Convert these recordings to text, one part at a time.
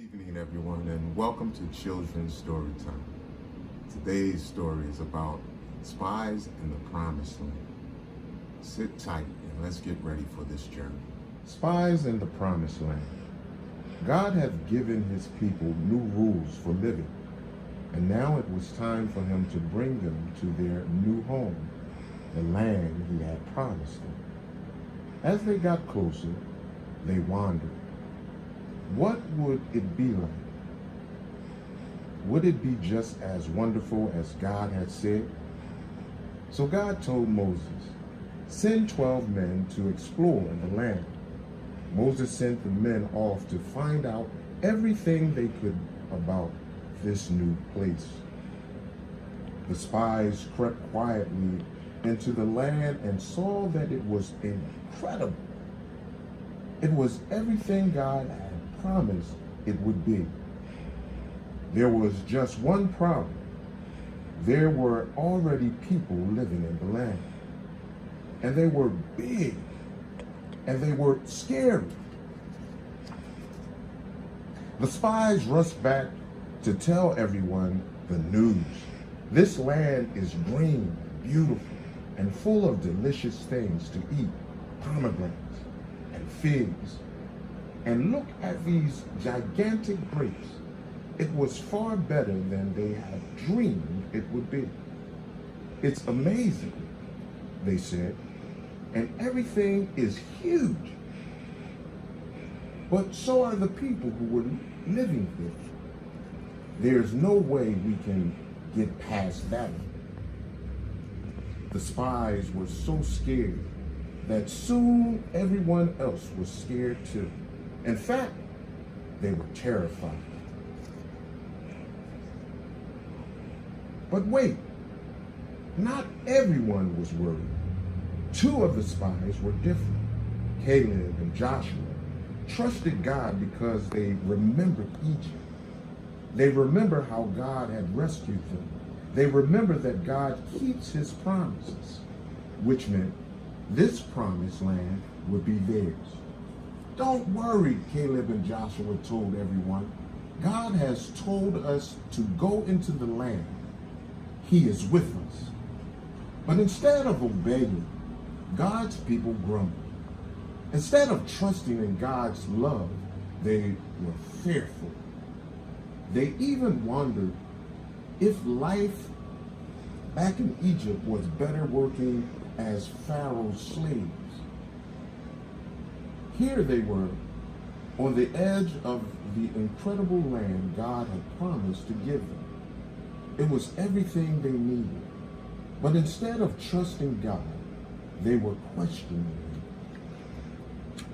Evening, everyone, and welcome to Children's Story Time. Today's story is about spies in the promised land. Sit tight and let's get ready for this journey. Spies in the promised land. God had given his people new rules for living, and now it was time for him to bring them to their new home, the land he had promised them. As they got closer, they wondered, what would it be like? Would it be just as wonderful as God had said? So God told Moses, send 12 men to explore the land. Moses sent the men off to find out everything they could about this new place. The spies crept quietly into the land and saw that it was incredible. It was everything God had promised it would be. There was just one problem. There were already people living in the land, and they were big, and they were scary. The spies rushed back to tell everyone the news. This land is green, beautiful, and full of delicious things to eat, pomegranates and figs. And look at these gigantic grapes. It was far better than they had dreamed it would be. It's amazing, they said, and everything is huge. But so are the people who were living there. There's no way we can get past that. The spies were so scared that soon everyone else was scared too. In fact, they were terrified. But wait, not everyone was worried. Two of the spies were different. Caleb and Joshua trusted God because they remembered Egypt. They remember how God had rescued them. They remember that God keeps his promises, which meant this promised land would be theirs. Don't worry, Caleb and Joshua told everyone. God has told us to go into the land. He is with us. But instead of obeying, God's people grumbled. Instead of trusting in God's love, they were fearful. They even wondered if life back in Egypt was better working as Pharaoh's slaves. Here they were, on the edge of the incredible land God had promised to give them. It was everything they needed. But instead of trusting God, they were questioning him.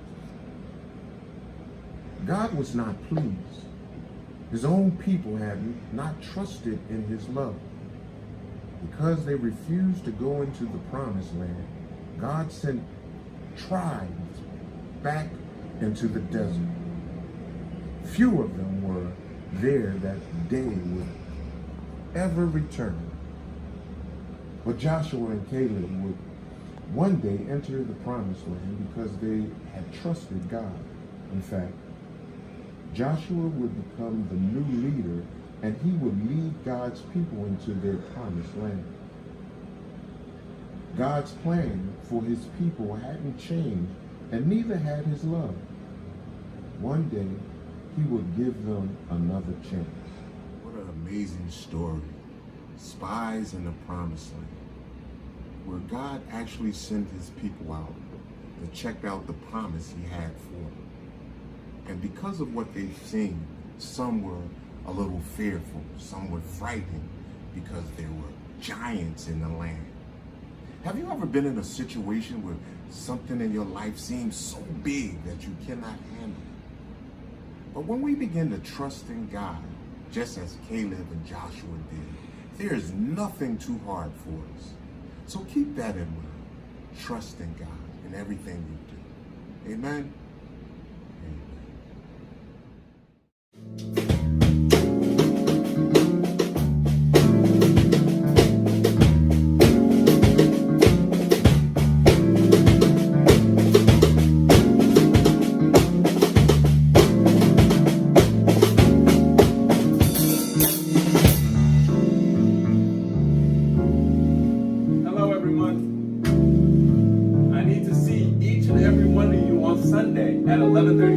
God was not pleased. His own people had not trusted in his love. Because they refused to go into the promised land, God sent tribes back into the desert. Few of them were there that day would ever return. But Joshua and Caleb would one day enter the promised land because they had trusted God. In fact, Joshua would become the new leader, and he would lead God's people into their promised land. God's plan for his people hadn't changed, and neither had his love. One day, he would give them another chance. What an amazing story. Spies in the promised land, where God actually sent his people out to check out the promise he had for them. And because of what they've seen, some were a little fearful, some were frightened because there were giants in the land. Have you ever been in a situation where something in your life seems so big that you cannot handle it? But when we begin to trust in God, just as Caleb and Joshua did, there is nothing too hard for us. So keep that in mind. Trust in God in everything you do. Amen. at 11:30